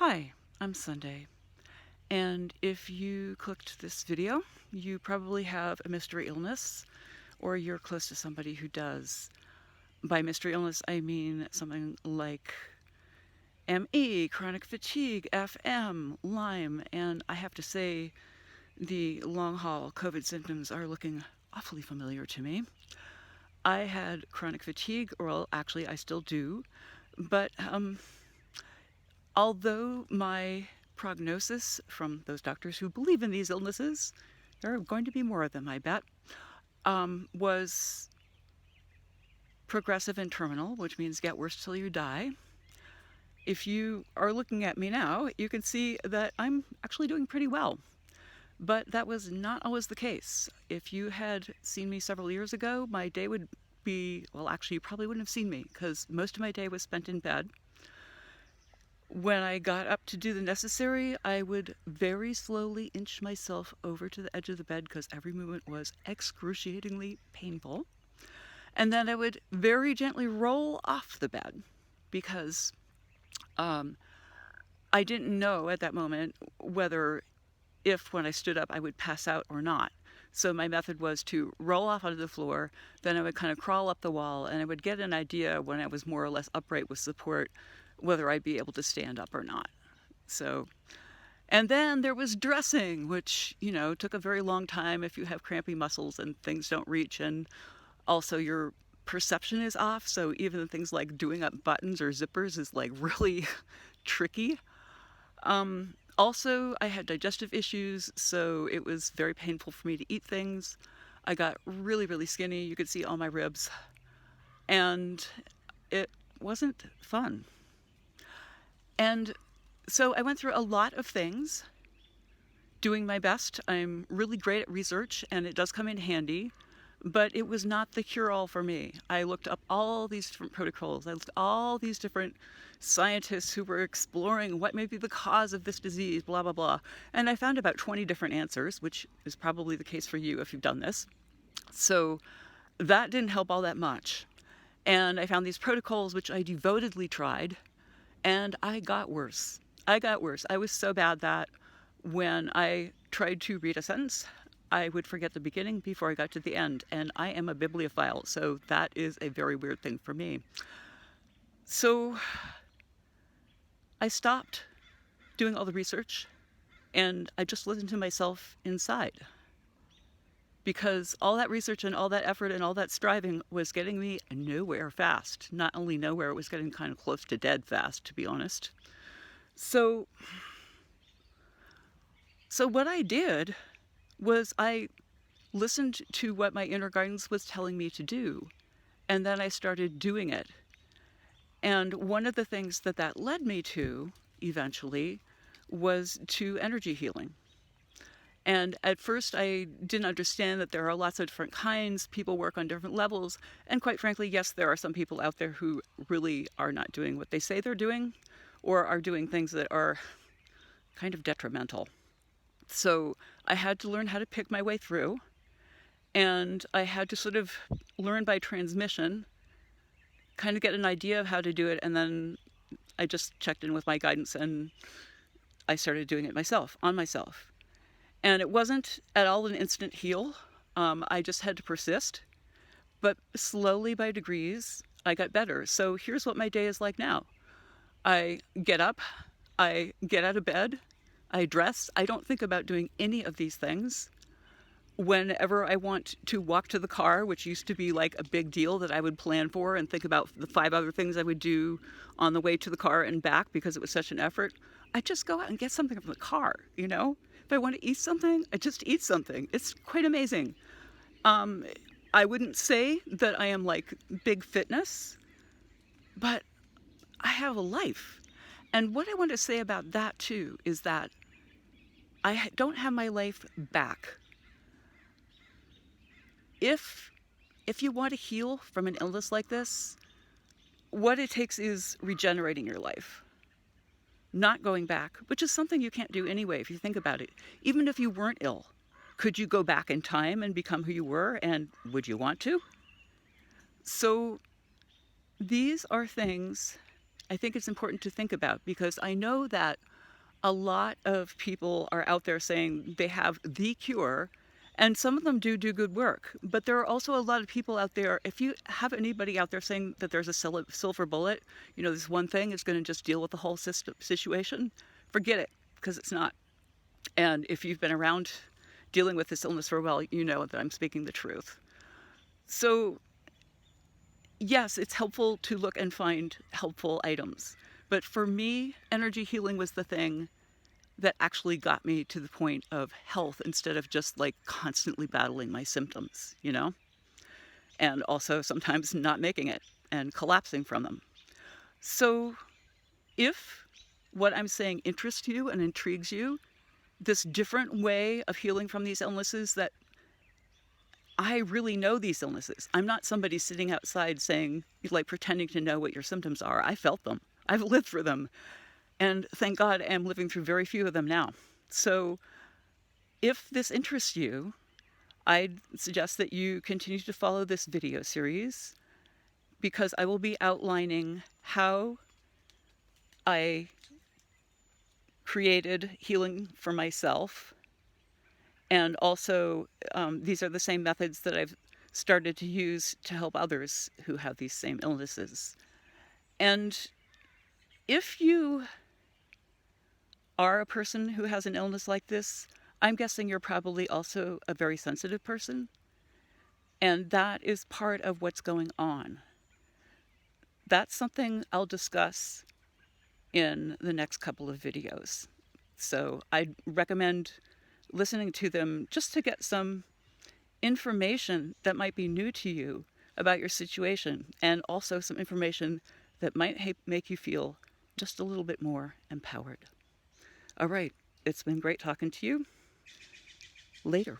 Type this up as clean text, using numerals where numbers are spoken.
Hi, I'm Sunday, and if you clicked this video, you probably have a mystery illness, or you're close to somebody who does. By mystery illness, I mean something like ME, chronic fatigue, FM, Lyme, and I have to say the long-haul COVID symptoms are looking awfully familiar to me. I had chronic fatigue, or well, actually I still do, but although my prognosis from those doctors who believe in these illnesses, there are going to be more of them, I bet, was progressive and terminal, which means get worse till you die. If you are looking at me now, you can see that I'm actually doing pretty well. But that was not always the case. If you had seen me several years ago, my day would be, well, actually, you probably wouldn't have seen me because most of my day was spent in bed. When I got up to do the necessary, I would very slowly inch myself over to the edge of the bed because every movement was excruciatingly painful. And then I would very gently roll off the bed because I didn't know at that moment whether if when I stood up I would pass out or not. So my method was to roll off onto the floor, then I would kind of crawl up the wall, and I would get an idea when I was more or less upright with support whether I'd be able to stand up or not. So, and then there was dressing, which, took a very long time if you have crampy muscles and things don't reach, and also your perception is off, so even things like doing up buttons or zippers is like really tricky. Also, I had digestive issues, so it was very painful for me to eat things. I got really, really skinny. You could see all my ribs. And it wasn't fun. And so I went through a lot of things, doing my best. I'm really great at research, and it does come in handy. But it was not the cure-all for me. I looked up all these different protocols. I looked at all these different scientists who were exploring what may be the cause of this disease, blah, blah, blah. And I found about 20 different answers, which is probably the case for you if you've done this. So that didn't help all that much. And I found these protocols, which I devotedly tried, and I got worse. I was so bad that when I tried to read a sentence, I would forget the beginning before I got to the end, and I am a bibliophile, so that is a very weird thing for me. So I stopped doing all the research, and I just listened to myself inside. Because all that research and all that effort and all that striving was getting me nowhere fast. Not only nowhere, it was getting kind of close to dead fast, to be honest. So what I did was I listened to what my inner guidance was telling me to do, and then I started doing it. And one of the things that led me to, eventually, was to energy healing. And at first I didn't understand that there are lots of different kinds, people work on different levels, and quite frankly, yes, there are some people out there who really are not doing what they say they're doing, or are doing things that are kind of detrimental. So I had to learn how to pick my way through, and I had to sort of learn by transmission, kind of get an idea of how to do it, and then I just checked in with my guidance and I started doing it myself, on myself. And it wasn't at all an instant heal. I just had to persist, but slowly by degrees, I got better. So here's what my day is like now. I get up, I get out of bed, I dress. I don't think about doing any of these things. Whenever I want to walk to the car, which used to be like a big deal that I would plan for and think about the 5 other things I would do on the way to the car and back because it was such an effort, I just go out and get something from the car, If I want to eat something, I just eat something. It's quite amazing. I wouldn't say that I am like big fitness, but I have a life. And what I want to say about that too is that I don't have my life back. If you want to heal from an illness like this, what it takes is regenerating your life. Not going back, which is something you can't do anyway if you think about it. Even if you weren't ill, could you go back in time and become who you were, and would you want to? So these are things I think it's important to think about, because I know that a lot of people are out there saying they have the cure, and some of them do good work. But there are also a lot of people out there, if you have anybody out there saying that there's a silver bullet, this one thing is going to just deal with the whole situation, forget it, because it's not. And if you've been around dealing with this illness for a while, you know that I'm speaking the truth. So yes, it's helpful to look and find helpful items. But for me, energy healing was the thing that actually got me to the point of health instead of just like constantly battling my symptoms, and also sometimes not making it and collapsing from them. So if what I'm saying interests you and intrigues you, this different way of healing from these illnesses, that I really know these illnesses. I'm not somebody sitting outside saying, like, pretending to know what your symptoms are. I felt them. I've lived through them. And thank God I'm living through very few of them now. So if this interests you, I'd suggest that you continue to follow this video series, because I will be outlining how I created healing for myself. And also, these are the same methods that I've started to use to help others who have these same illnesses. And if you are a person who has an illness like this, I'm guessing you're probably also a very sensitive person. And that is part of what's going on. That's something I'll discuss in the next couple of videos. So I'd recommend listening to them just to get some information that might be new to you about your situation, and also some information that might make you feel just a little bit more empowered. All right, it's been great talking to you. Later.